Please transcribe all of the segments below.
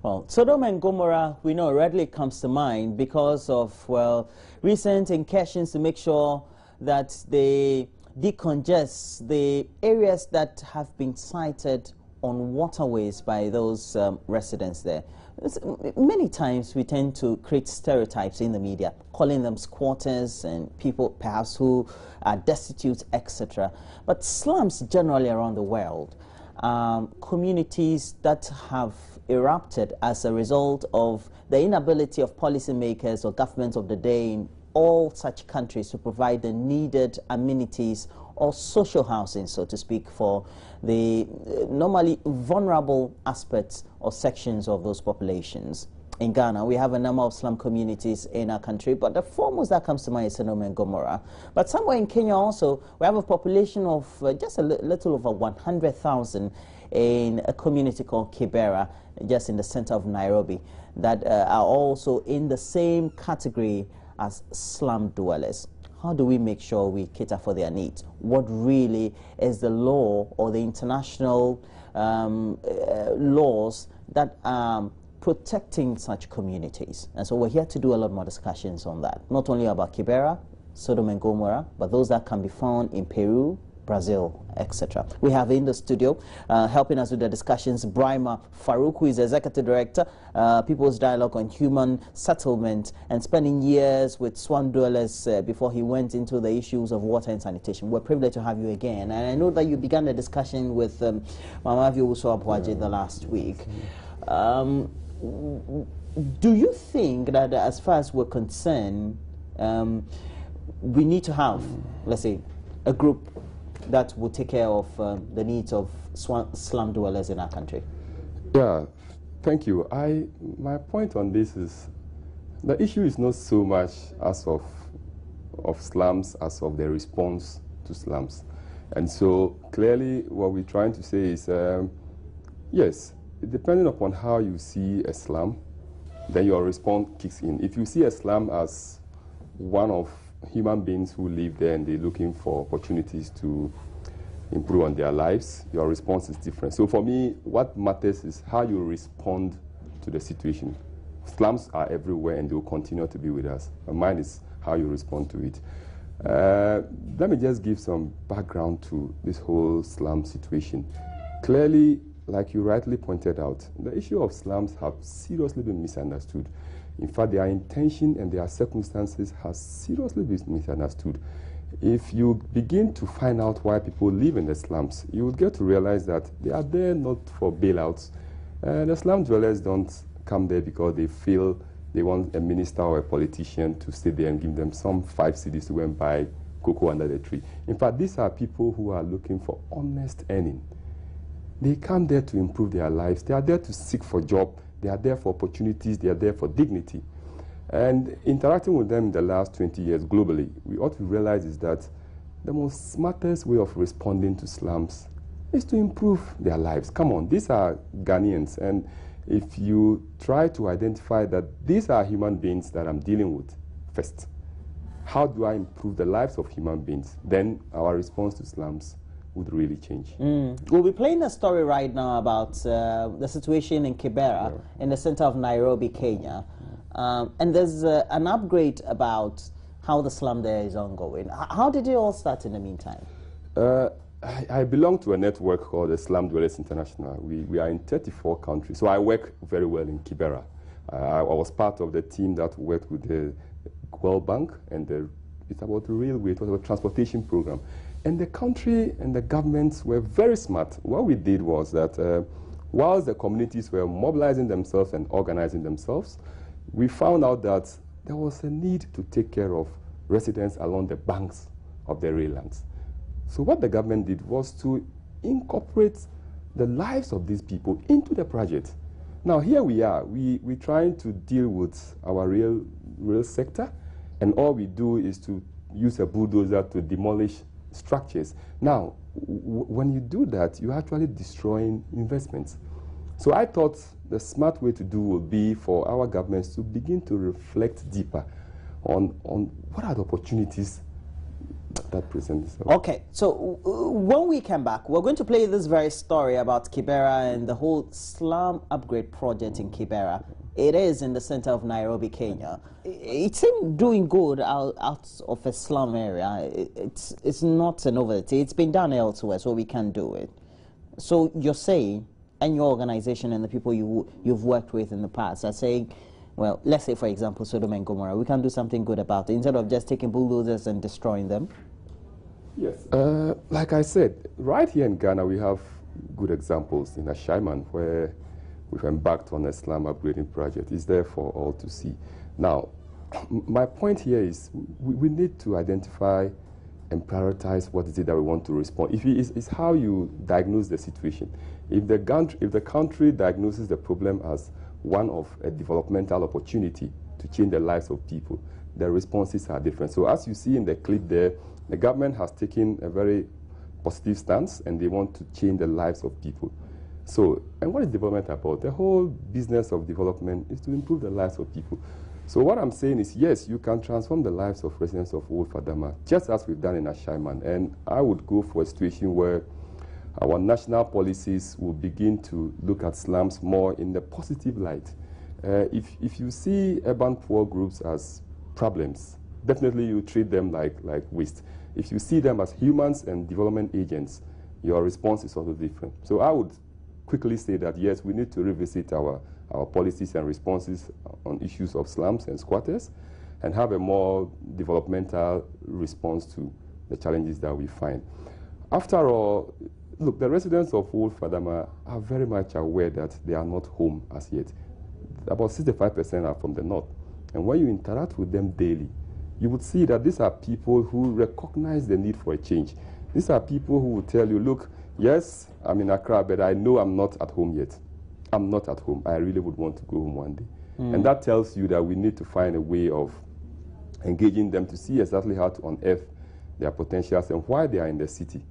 Well, Sodom and Gomorrah, we know, readily comes to mind because of, well, recent incursions to make sure that they decongest the areas that have been cited on waterways by those residents there. Many times we tend to create stereotypes in the media, calling them squatters and people perhaps who are destitute, etc. But slums generally around the world, communities that have erupted as a result of the inability of policymakers or governments of the day in all such countries to provide the needed amenities or social housing, so to speak, for the normally vulnerable aspects or sections of those populations. In Ghana, we have a number of slum communities in our country, but the foremost that comes to mind is Sodom and Gomorrah. But somewhere in Kenya also, we have a population of just a little over 100,000 in a community called Kibera, just in the center of Nairobi, that are also in the same category as slum dwellers. How do we make sure we cater for their needs? What really is the law or the international laws that are protecting such communities? And so we're here to do a lot more discussions on that, not only about Kibera, Sodom and Gomorrah, but those that can be found in Peru, Brazil, etc. We have in the studio helping us with the discussions Brima Farouk, who is Executive Director, People's Dialogue on Human Settlement, and spending years with slum dwellers before he went into the issues of water and sanitation. We're privileged to have you again. And I know that you began the discussion with Mama Viuso Abwaje the last week. Do you think that as far as we're concerned, we need to have, let's say, a group that will take care of the needs of slum dwellers in our country? Yeah, thank you. My point on this is the issue is not so much as of slums as of the response to slums. And so clearly what we're trying to say is, yes, depending upon how you see a slum, then your response kicks in. If you see a slum as one of human beings who live there and they're looking for opportunities to improve on their lives, your response is different. So for me, what matters is how you respond to the situation. Slums are everywhere and they will continue to be with us. Mine is how you respond to it. Let me just give some background to this whole slum situation. Clearly, like you rightly pointed out, the issue of slums have seriously been misunderstood. In fact, their intention and their circumstances have seriously been misunderstood. If you begin to find out why people live in the slums, you will get to realize that they are there not for bailouts. The slum dwellers don't come there because they feel they want a minister or a politician to stay there and give them some 5 cedis to go and buy cocoa under the tree. In fact, these are people who are looking for honest earning. They come there to improve their lives. They are there to seek for job. They are there for opportunities. They are there for dignity. And interacting with them in the last 20 years globally, what we realize is that the most smartest way of responding to slums is to improve their lives. Come on, these are Ghanaians. And if you try to identify that these are human beings that I'm dealing with first, how do I improve the lives of human beings? Then our response to slums would really change. We'll be playing a story right now about the situation in Kibera, in the center of Nairobi, Kenya. And there's an upgrade about how the slum there is ongoing. How did it all start in the meantime? I belong to a network called the Slum Dwellers International. We are in 34 countries, so I work very well in Kibera. I was part of the team that worked with the World Bank, and it's about the railway, it was a transportation program. And the country and the governments were very smart. What we did was that whilst the communities were mobilizing themselves and organizing themselves, we found out that there was a need to take care of residents along the banks of the raillands. So what the government did was to incorporate the lives of these people into the project. Now here we are, we're trying to deal with our rail sector, and all we do is to use a bulldozer to demolish structures. Now, when you do that, you're actually destroying investments. So I thought the smart way to do would be for our governments to begin to reflect deeper on what are the opportunities that presents. Okay, so when we come back, we're going to play this very story about Kibera and the whole slum upgrade project in Kibera. It is in the center of Nairobi, Kenya. It's doing good out of a slum area. It's not a novelty. It's been done elsewhere, so we can do it. So you're saying, and your organization and the people you've worked with in the past are saying, well, let's say, for example, Sodom and Gomorrah, we can do something good about it instead of just taking bulldozers and destroying them? Yes. Like I said, right here in Ghana, we have good examples in Ashima where we've embarked on a slum upgrading project. It's there for all to see. Now, my point here is we need to identify and prioritize what is it that we want to respond. It's how you diagnose the situation. If the country diagnoses the problem as one of a developmental opportunity to change the lives of people, the responses are different. So as you see in the clip there, the government has taken a very positive stance and they want to change the lives of people. So, and what is development about? The whole business of development is to improve the lives of people. So what I'm saying is, yes, you can transform the lives of residents of Old Fadama, just as we've done in Ashima. And I would go for a situation where our national policies will begin to look at slums more in the positive light. If you see urban poor groups as problems, definitely you treat them like waste. If you see them as humans and development agents, your response is also different. So I would quickly say that, yes, we need to revisit our policies and responses on issues of slums and squatters and have a more developmental response to the challenges that we find. After all, look, the residents of Old Fadama are very much aware that they are not home as yet. About 65% are from the north. And when you interact with them daily, you would see that these are people who recognize the need for a change. These are people who will tell you, look, yes, I'm in Accra, but I know I'm not at home yet. I'm not at home. I really would want to go home one day. And that tells you that we need to find a way of engaging them to see exactly how to unearth their potentials and why they are in the city.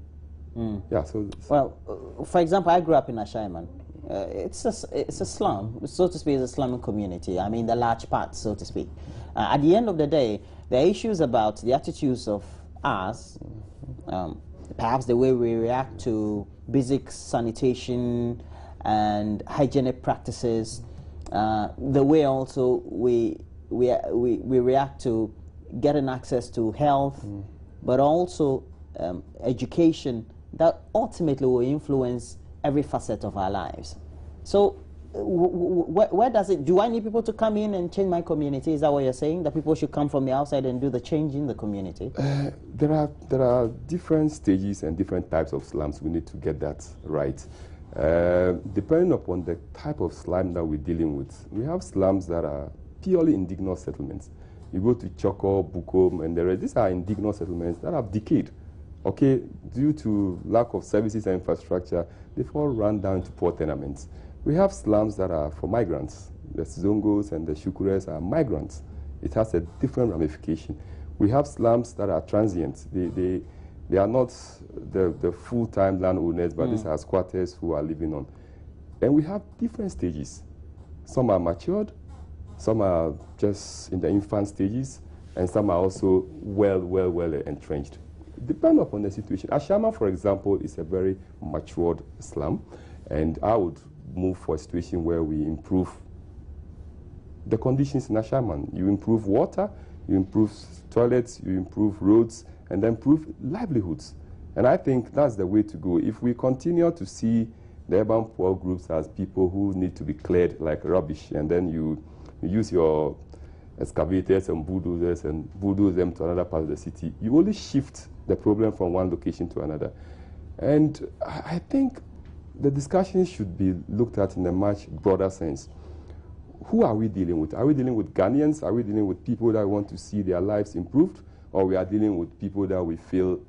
Yeah. Well, for example, I grew up in Ashima. It's a slum, so to speak. It's a slum community. I mean, the large part, so to speak. At the end of the day, there are issues about the attitudes of us, perhaps the way we react to basic sanitation and hygienic practices, the way also we react to getting access to health, but also education that ultimately will influence every facet of our lives. So where does it, do I need people to come in and change my community? Is that what you're saying? That people should come from the outside and do the change in the community? There are different stages and different types of slums. We need to get that right. Depending upon the type of slum that we're dealing with, we have slums that are purely indigenous settlements. You go to Choko, Bukom, and these are indigenous settlements that have decayed. Okay, due to lack of services and infrastructure, they've all run down to poor tenements. We have slums that are for migrants. The Zongos and the Shukures are migrants. It has a different ramification. We have slums that are transient. They are not the full-time landowners, but these are squatters who are living on. And we have different stages. Some are matured, some are just in the infant stages, and some are also well entrenched. Depending upon the situation. Ashima, for example, is a very matured slum, and I would move for a situation where we improve the conditions in Ashima. You improve water, you improve toilets, you improve roads, and then improve livelihoods. And I think that's the way to go. If we continue to see the urban poor groups as people who need to be cleared like rubbish, and then you use your excavators and bulldozers and bulldoze them to another part of the city, you only shift the problem from one location to another. And I think the discussion should be looked at in a much broader sense. Who are we dealing with? Are we dealing with Ghanaians? Are we dealing with people that want to see their lives improved? Or we are dealing with people that we feel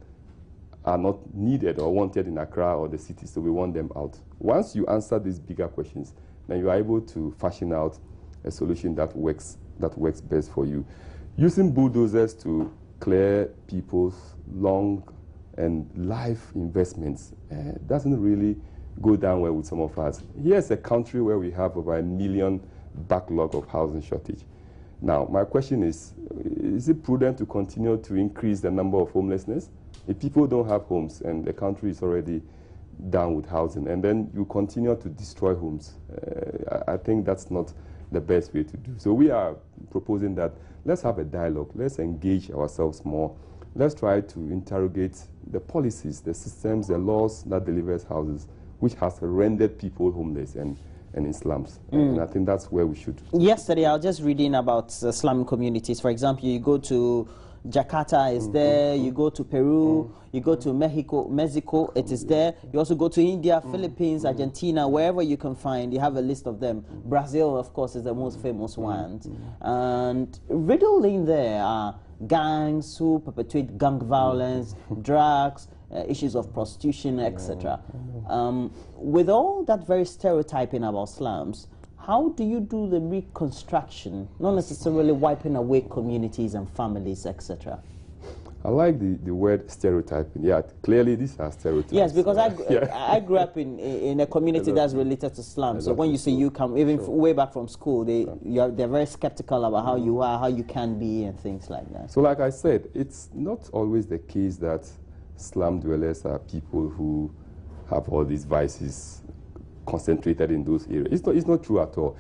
are not needed or wanted in Accra or the city, so we want them out? Once you answer these bigger questions, then you are able to fashion out a solution that works best for you. Using bulldozers to clear people's long and life investments doesn't really go down well with some of us. Here's a country where we have over 1 million backlog of housing shortage. Now, my question is it prudent to continue to increase the number of homelessness? If people don't have homes and the country is already down with housing, and then you continue to destroy homes, I think that's not the best way to do. So we are proposing that let's have a dialogue, let's engage ourselves more, let's try to interrogate the policies, the systems, the laws that delivers houses, which has rendered people homeless and in slums. And I think that's where we should. Yesterday, I was just reading about slum communities. For example, you go to Jakarta, is there. You go to Peru, you go to Mexico, it is there. You also go to India, Philippines, Argentina, wherever you can find. You have a list of them. Brazil, of course, is the most famous one. And riddled in there are gangs who perpetuate gang violence, drugs, issues of prostitution, etc. With all that very stereotyping about slums, how do you do the reconstruction, not necessarily wiping away communities and families, etc.? I like the word stereotyping. Yeah, clearly these are stereotypes. Yes, because I grew up in a community that's related to slums. So when you say you come, even way back from school, they're very skeptical about how you are, how you can be, and things like that. So like I said, it's not always the case that slum dwellers are people who have all these vices concentrated in those areas. It's not true at all.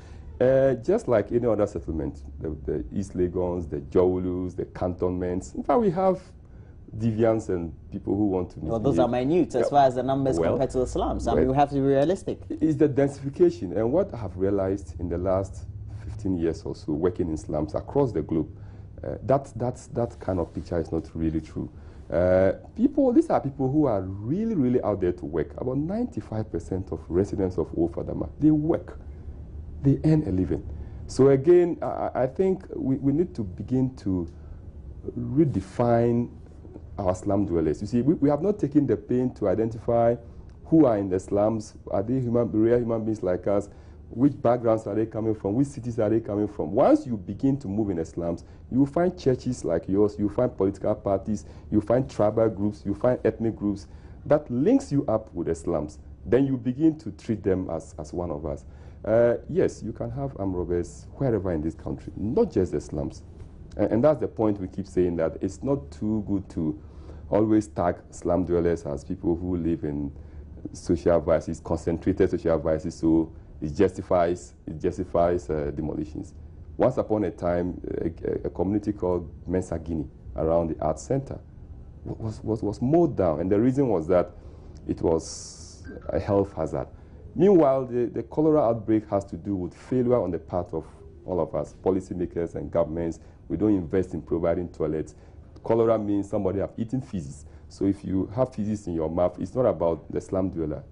Just like any other settlement, the East Lagons, the Jowulus, the cantonments, in fact, we have deviants and people who want to misbehave. Well, those are minute as far as the numbers compared to the slums. I mean, we have to be realistic. It's the densification. And what I have realized in the last 15 years or so, working in slums across the globe, that kind of picture is not really true. These are people who are really, really out there to work. About 95% of residents of Old Fadama, they work. They earn a living. So again, I think we need to begin to redefine our slum dwellers. You see, we have not taken the pain to identify who are in the slums. Are they real human beings like us? Which backgrounds are they coming from? Which cities are they coming from? Once you begin to move in the slums, you will find churches like yours, you find political parties, you find tribal groups, you find ethnic groups that links you up with the slums. Then you begin to treat them as one of us. Yes, you can have armed robbers wherever in this country, not just the slums. And that's the point we keep saying, that it's not too good to always tag slum dwellers as people who live in social vices, concentrated social vices, so it justifies demolitions. Once upon a time, a community called Mensa Guinea around the Arts Center was mowed down, and the reason was that it was a health hazard. Meanwhile, the cholera outbreak has to do with failure on the part of all of us, policymakers and governments. We don't invest in providing toilets. Cholera means somebody have eaten feces. So if you have feces in your mouth, it's not about the slum dweller.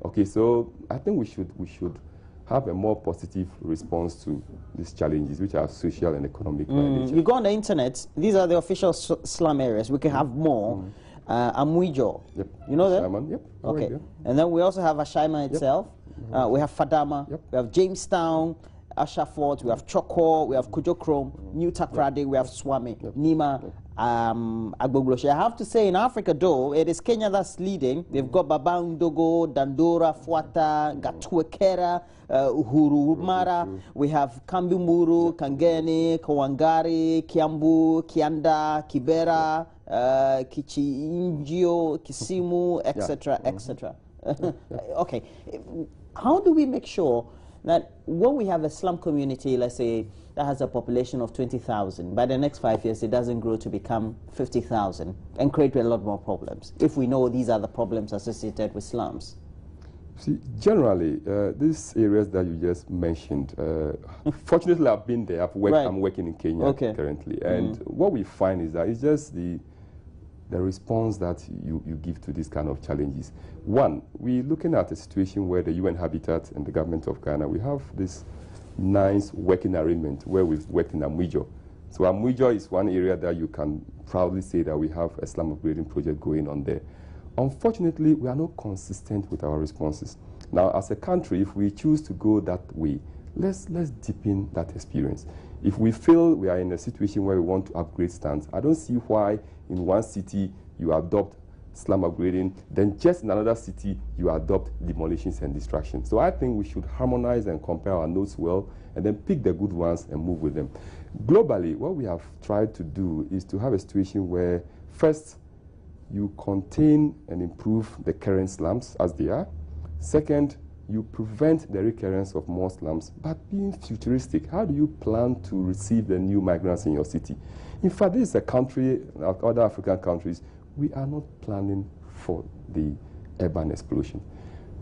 Okay, so I think we should have a more positive response to these challenges, which are social and economic. You go on the internet, these are the official slum areas. We can have more. Amuijo, yep. You know that? Ashima, yep. Okay. Right, and then we also have Ashima itself. Yep. We have Fadama, we have Jamestown, Ashafort, we have Choko, we have Kujokrom, New Takrade, we have Swami, Nima, Agbogbloshi. I have to say, in Africa, though, it is Kenya that's leading. We've got Babang Dogo, Dandora, Fuata, Gatuekera, Uhuru Mara. We have Kambimuru, Kangeni, Kawangari, Kiambu, Kianda, Kibera, Kichinjio, Kisimu, etc., etc. Okay. How do we make sure that when we have a slum community, let's say, that has a population of 20,000, by the next 5 years, it doesn't grow to become 50,000 and create a lot more problems, if we know these are the problems associated with slums? See, generally, these areas that you just mentioned, fortunately, I've been there. I'm working in Kenya currently. And what we find is that it's just the response that you give to these kind of challenges. One, we're looking at a situation where the UN Habitat and the government of Ghana, we have this nice working arrangement where we've worked in Amuijo. So Amuijo is one area that you can proudly say that we have a slum upgrading project going on there. Unfortunately, we are not consistent with our responses. Now, as a country, if we choose to go that way, let's deepen that experience. If we feel we are in a situation where we want to upgrade stands, I don't see why in one city you adopt slum upgrading, then just in another city, you adopt demolitions and destruction. So I think we should harmonize and compare our notes well, and then pick the good ones and move with them. Globally, what we have tried to do is to have a situation where, first, you contain and improve the current slums as they are. Second, you prevent the recurrence of more slums, but being futuristic. How do you plan to receive the new migrants in your city? In fact, this is a country, like other African countries, we are not planning for the urban explosion.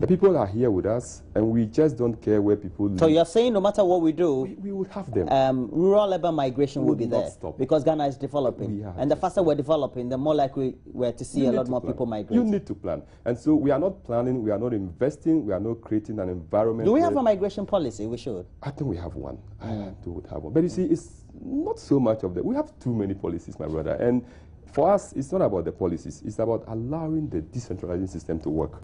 The people are here with us, and we just don't care where people live. So you're saying no matter what we do, we would have them. Rural-urban migration will be there stop. Because Ghana is developing. And the faster we're developing, the more likely we're to see a lot more people migrate. You need to plan. And so we are not planning, we are not investing, we are not creating an environment. Do we have a migration policy? We should. I think we have one. I do have one. But you see, it's not so much of that. We have too many policies, my brother. And for us, it's not about the policies. It's about allowing the decentralizing system to work.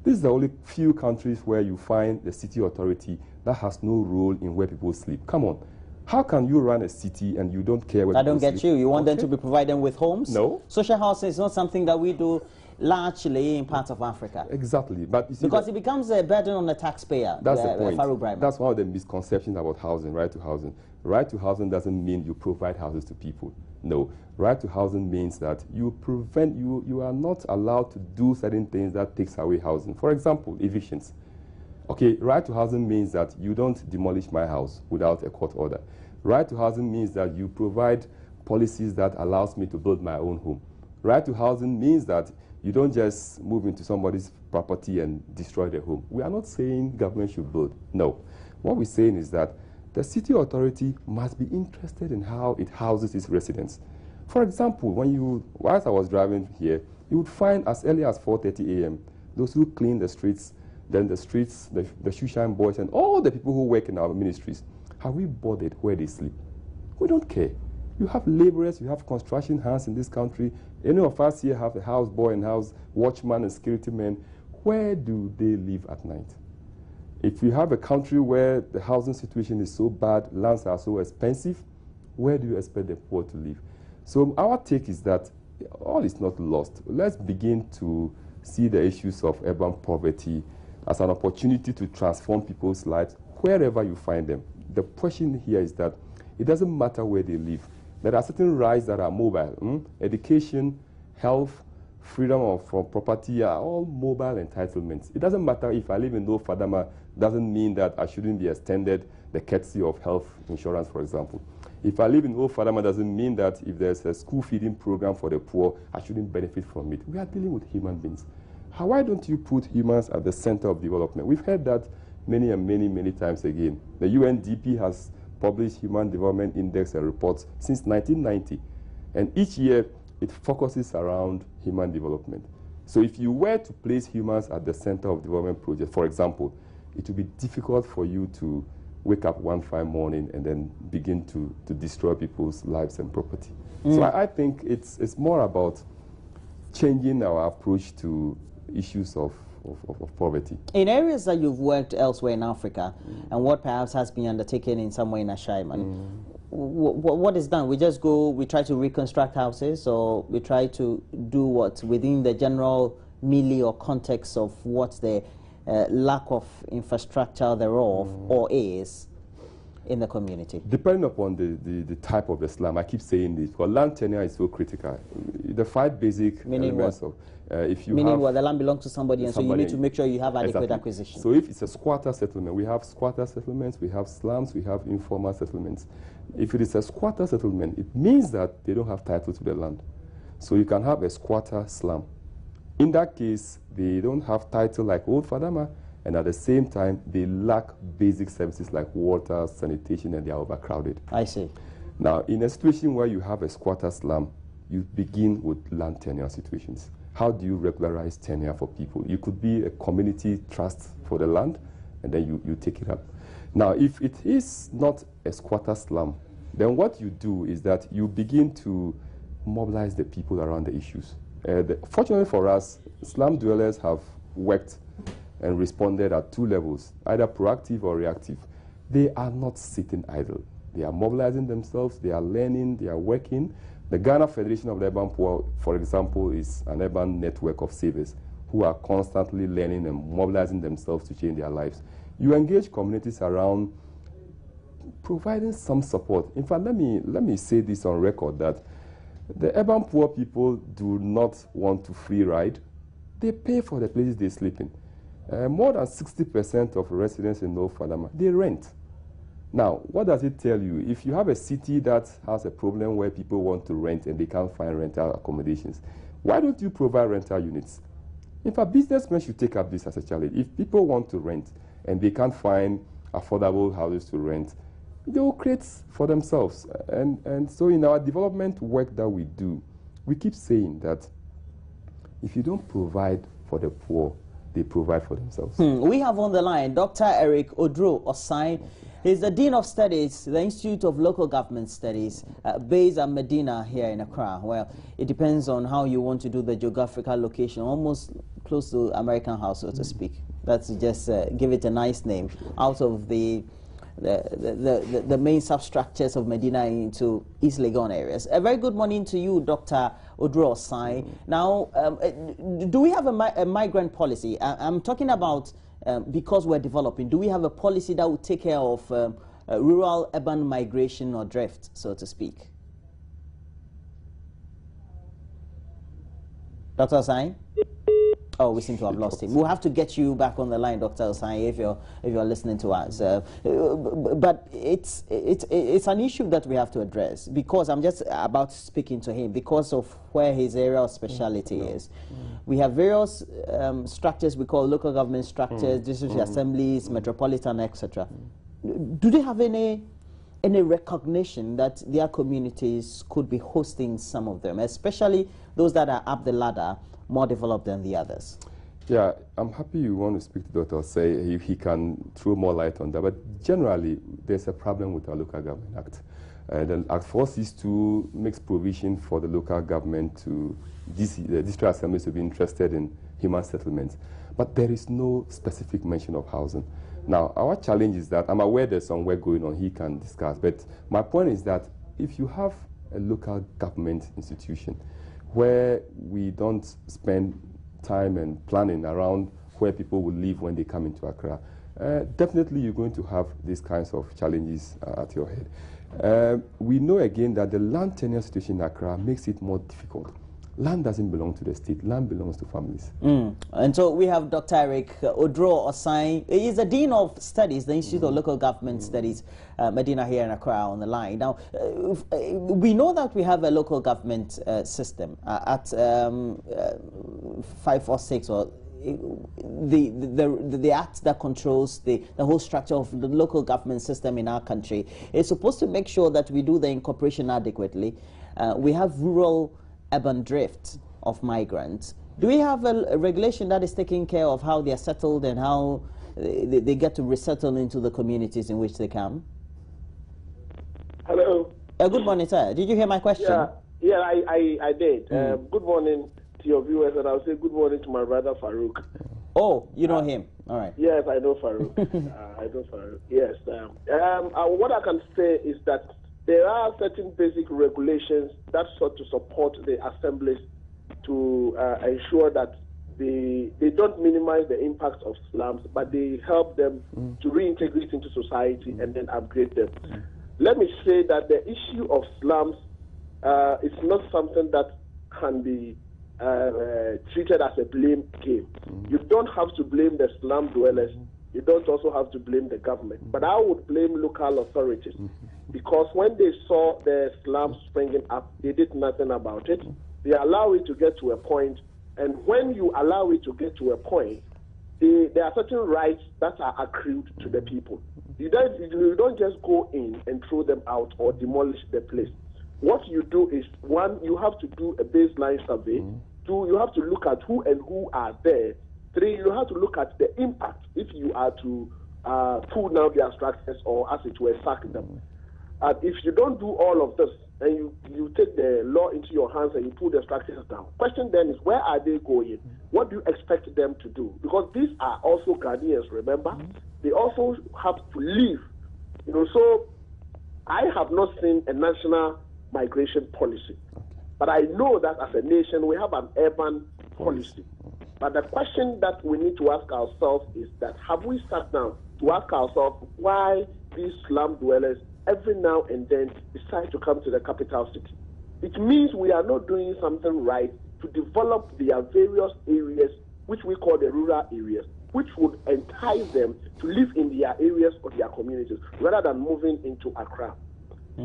This is the only few countries where you find the city authority that has no role in where people sleep. Come on. How can you run a city and you don't care where people sleep? I don't get you. You want them to be provided with homes? No. Social housing is not something that we do largely in parts of Africa. Exactly. But you see, because it becomes a burden on the taxpayer. That's the point. That's one of the misconceptions about housing, right to housing. Right to housing doesn't mean you provide houses to people. No. Right to housing means that you are not allowed to do certain things that takes away housing. For example, evictions. Okay, right to housing means that you don't demolish my house without a court order. Right to housing means that you provide policies that allows me to build my own home. Right to housing means that you don't just move into somebody's property and destroy their home. We are not saying government should build. No. What we're saying is that the city authority must be interested in how it houses its residents. For example, whilst I was driving here, you would find as early as 4:30 a.m. those who clean the streets, then the shoeshine boys, and all the people who work in our ministries. Have we bothered where they sleep? We don't care. You have laborers, you have construction hands in this country. Any of us here have a house boy and house watchman and security men. Where do they live at night? If you have a country where the housing situation is so bad, lands are so expensive, where do you expect the poor to live? So our take is that all is not lost. Let's begin to see the issues of urban poverty as an opportunity to transform people's lives wherever you find them. The question here is that it doesn't matter where they live. There are certain rights that are mobile. Education, health, freedom from property are all mobile entitlements. It doesn't matter if I live in North Fadama, doesn't mean that I shouldn't be extended the courtesy of health insurance, for example. If I live in Old Fadama, doesn't mean that if there's a school feeding program for the poor, I shouldn't benefit from it. We are dealing with human beings. Why don't you put humans at the center of development? We've heard that many and many times again. The UNDP has published Human Development Index and reports since 1990. And each year, it focuses around human development. So if you were to place humans at the center of development projects, for example, it would be difficult for you to wake up one fine morning and then begin to destroy people's lives and property. So I think it's more about changing our approach to issues of poverty. In areas that you've worked elsewhere in Africa, and what perhaps has been undertaken in some way in Ashima, what is done? We just go, we try to reconstruct houses, or we try to do what within the general milieu or context of what the lack of infrastructure thereof or is in the community? Depending upon the type of the slum, I keep saying this, because land tenure is so critical. The 5 basic elements of if you meaning what the land belongs to somebody, and so you need to make sure you have adequate acquisition. So if it's a squatter settlement, we have squatter settlements, we have slums, we have informal settlements. If it is a squatter settlement, it means that they don't have title to the land. So you can have a squatter slum. In that case, they don't have title like Old Fadama, and at the same time, they lack basic services like water, sanitation, and they are overcrowded. I see. Now, in a situation where you have a squatter slum, you begin with land tenure situations. How do you regularize tenure for people? You could be a community trust for the land, and then you take it up. Now, if it is not a squatter slum, then what you do is that you begin to mobilize the people around the issues. Fortunately for us, slum dwellers have worked and responded at 2 levels, either proactive or reactive. They are not sitting idle. They are mobilizing themselves, they are learning, they are working. The Ghana Federation of the Urban Poor, for example, is an urban network of savers who are constantly learning and mobilizing themselves to change their lives. You engage communities around providing some support. In fact, let me say this on record, that the urban poor people do not want to free ride. They pay for the places they sleep in. More than 60% of residents in North Fadama, they rent. Now, what does it tell you? If you have a city that has a problem where people want to rent and they can't find rental accommodations, why don't you provide rental units? In fact, businessmen should take up this as a challenge. If people want to rent and they can't find affordable houses to rent, they will create for themselves. And so in our development work that we do, we keep saying that if you don't provide for the poor, they provide for themselves. We have on the line Dr. Eric Obeng. He's the Dean of Studies, the Institute of Local Government Studies, based at Medina here in Accra. Well, it depends on how you want to do the geographical location, almost close to American House, so to speak. That's just give it a nice name, out of the main substructures of Medina into East Legon areas. A very good morning to you, Dr. Obeng. Now, do we have a migrant policy? I'm talking about because we're developing. Do we have a policy that would take care of rural-urban migration or drift, so to speak? Dr. Osai? Oh, we seem to have lost him. We'll have to get you back on the line, Dr. Osai, if you're listening to us. But it's an issue that we have to address, because I'm just about speaking to him because of where his area of speciality is. We have various structures we call local government structures, district assemblies, metropolitan, etc. Do they have any recognition that their communities could be hosting some of them, especially those that are up the ladder, more developed than the others? Yeah, I'm happy you want to speak to Dr. Say he can throw more light on that. But generally, there's a problem with our Local Government Act. The Act forces to make provision for the local government the district assemblies to be interested in human settlements. But there is no specific mention of housing. Now, our challenge is that, I'm aware there's some work going on, he can discuss, but my point is that if you have a local government institution where we don't spend time and planning around where people will live when they come into Accra, definitely you're going to have these kinds of challenges at your head. We know again that the land tenure situation in Accra makes it more difficult. Land doesn't belong to the state, land belongs to families. And so we have Dr. Eric Obeng. He is the Dean of Studies, the Institute of Local Government Studies, Medina here in Accra, on the line. Now, we know that we have a local government system at 546, or the act that controls the whole structure of the local government system in our country. It's supposed to make sure that we do the incorporation adequately. We have rural-urban drift of migrants. Do we have a regulation that is taking care of how they are settled and how they get to resettle into the communities in which they come? Hello. Good morning, sir. Did you hear my question? Yeah, I did. Good morning to your viewers, and I'll say good morning to my brother Farouk. Oh, you know him. All right. Yes, I know Farouk. I know Farouk. Yes. What I can say is that there are certain basic regulations that sought to support the assemblies to ensure that they don't minimize the impact of slums, but they help them to reintegrate into society and then upgrade them. Let me say that the issue of slums is not something that can be treated as a blame game. You don't have to blame the slum dwellers. You don't also have to blame the government. But I would blame local authorities because when they saw the slums springing up, they did nothing about it. They allow it to get to a point, and when you allow it to get to a point, there are certain rights that are accrued to the people. You don't just go in and throw them out or demolish the place. What you do is, one, you have to do a baseline survey. Two, you have to look at who and who are there. Three, you have to look at the impact if you are to pull down their structures or, as it were, sack them. And if you don't do all of this, and you take the law into your hands and you pull the structures down, question then is, where are they going? What do you expect them to do? Because these are also Ghanaians, remember? They also have to live. So I have not seen a national migration policy. But I know that as a nation, we have an urban policy. But the question that we need to ask ourselves is that have we sat down to ask ourselves why these slum dwellers every now and then decide to come to the capital city? It means we are not doing something right to develop their various areas, which we call the rural areas, which would entice them to live in their areas or their communities rather than moving into Accra.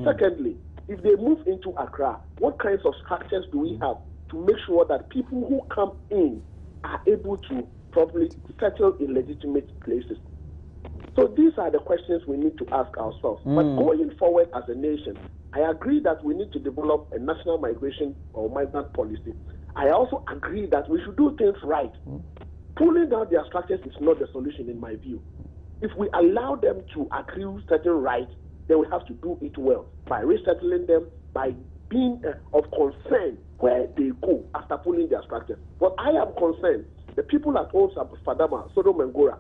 Secondly, if they move into Accra, what kinds of structures do we have to make sure that people who come in are able to properly settle in legitimate places? So these are the questions we need to ask ourselves. But going forward as a nation, I agree that we need to develop a national migration or migrant policy. I also agree that we should do things right. Pulling down their structures is not the solution in my view. If we allow them to accrue certain rights, then we have to do it well by resettling them, by being of concern where they go after pulling their structures. But I am concerned, the people at Old Fadama, Sodom and Gomorrah,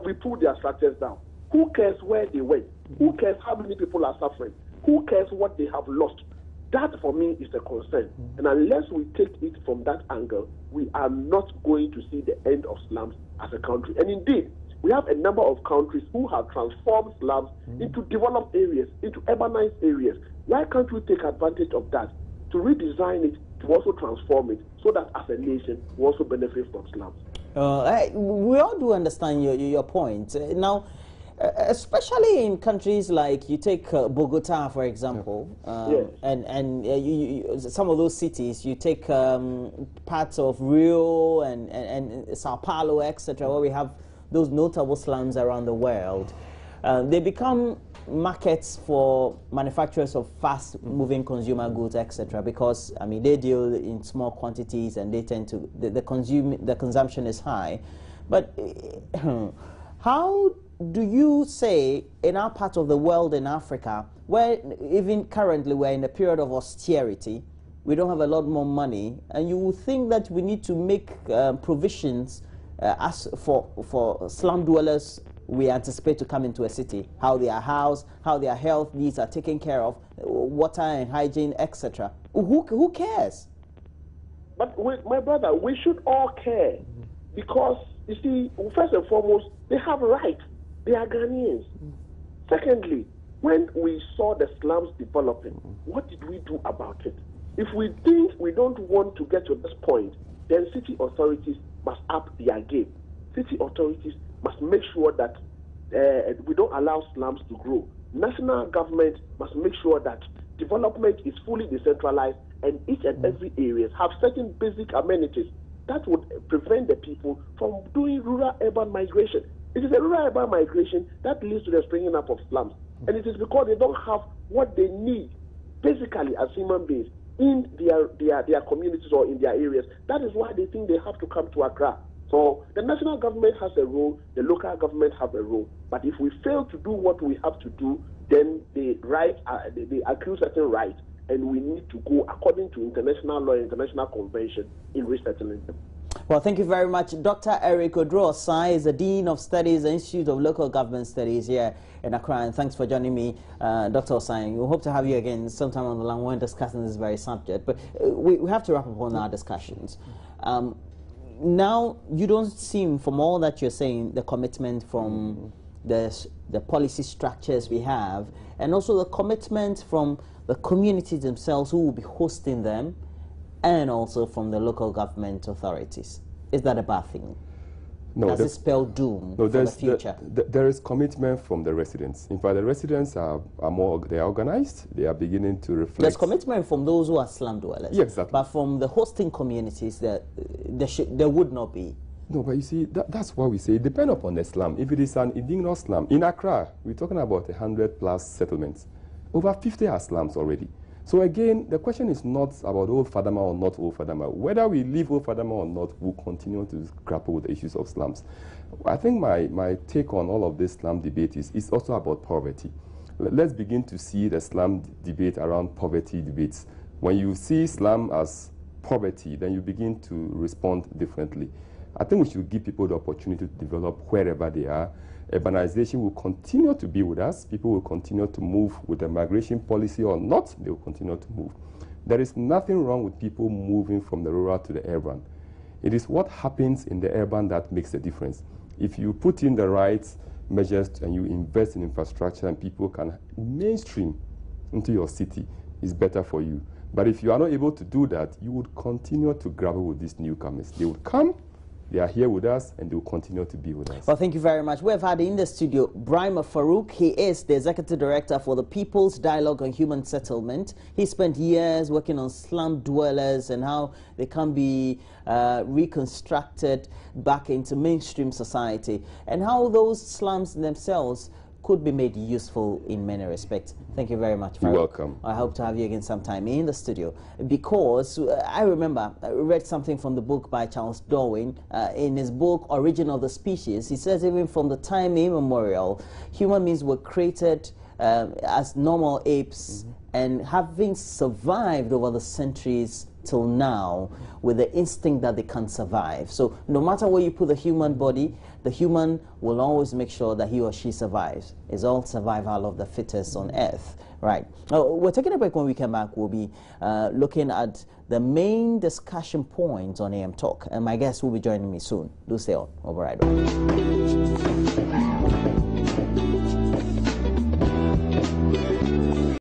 we pulled their structures down. Who cares where they went? Who cares how many people are suffering? Who cares what they have lost? That, for me, is a concern. And unless we take it from that angle, we are not going to see the end of slums as a country. And indeed, we have a number of countries who have transformed slums into developed areas, into urbanized areas. Why can't we take advantage of that to redesign it, to also transform it, so that as a nation, we also benefit from slums? We all do understand your point. Now, especially in countries like, you take Bogota, for example, and some of those cities, you take parts of Rio and Sao Paulo, etc., where we have those notable slums around the world. They become markets for manufacturers of fast-moving consumer goods, etc., because, I mean, they deal in small quantities and they tend to, the consumption is high. But how do you say, in our part of the world, in Africa, where even currently we're in a period of austerity, we don't have a lot more money, and you would think that we need to make provisions as for slum dwellers we anticipate to come into a city, how they are housed, how their health needs are taken care of, water and hygiene, etc. Who cares? But my brother, we should all care, because, you see, first and foremost, they have rights. They are Ghanaians. Secondly, when we saw the slums developing, what did we do about it? If we think we don't want to get to this point, then city authorities must up their game. City authorities must make sure that we don't allow slums to grow. National government must make sure that development is fully decentralized and each and every area have certain basic amenities that would prevent the people from doing rural-urban migration. It is a rural-urban migration that leads to the springing up of slums. And it is because they don't have what they need, basically, as human beings, in their communities or in their areas. That is why they think they have to come to Accra. So the national government has a role, the local government have a role. But if we fail to do what we have to do, then they accrue certain rights, and we need to go according to international law and international convention in resettling them. Well, thank you very much. Dr. Eric Obeng is the Dean of Studies, the Institute of Local Government Studies here in Accra, and thanks for joining me, Dr. Osai. We hope to have you again sometime on the line when discussing this very subject. But we have to wrap up on our discussions. Now, you don't seem, from all that you're saying, the commitment from the policy structures we have, and also the commitment from the communities themselves who will be hosting them, and also from the local government authorities. Is that a bad thing? No. Does it spell doom for the future? There is commitment from the residents. In fact, the residents are organized. They are beginning to reflect. There's commitment from those who are slum dwellers. Yeah, exactly. But from the hosting communities, there would not be. No, but you see, that's why we say it depends upon the slum. If it is an indigenous slum, in Accra, we're talking about 100+ settlements. Over 50 are slums already. So again, the question is not about Old Fadama or not Old Fadama. Whether we leave Old Fadama or not, we'll continue to grapple with the issues of slums. I think my take on all of this slum debate is also about poverty. Let's begin to see the slum debate around poverty debates. When you see slum as poverty, then you begin to respond differently. I think we should give people the opportunity to develop wherever they are. Urbanization will continue to be with us. People will continue to move with the migration policy or not, they will continue to move. There is nothing wrong with people moving from the rural to the urban. It is what happens in the urban that makes the difference. If you put in the right measures and you invest in infrastructure and people can mainstream into your city, it's better for you. But if you are not able to do that, you would continue to grapple with these newcomers. They would come, they are here with us, and they will continue to be with us. Well, thank you very much. We've had in the studio Brahima Farouk. He is the Executive Director for the People's Dialogue on Human Settlement. He spent years working on slum dwellers and how they can be reconstructed back into mainstream society, and how those slums themselves could be made useful in many respects. Thank you very much, Farouk. You're welcome. I hope to have you again sometime in the studio, because I remember I read something from the book by Charles Darwin. In his book, Origin of the Species, he says even from the time immemorial, human beings were created as normal apes, and having survived over the centuries till now with the instinct that they can survive. So no matter where you put the human body, the human will always make sure that he or she survives. It's all survival of the fittest on earth. Right. We're taking a break. When we come back, we'll be looking at the main discussion points on AM Talk. And my guest will be joining me soon. Do stay on. We'll be right back.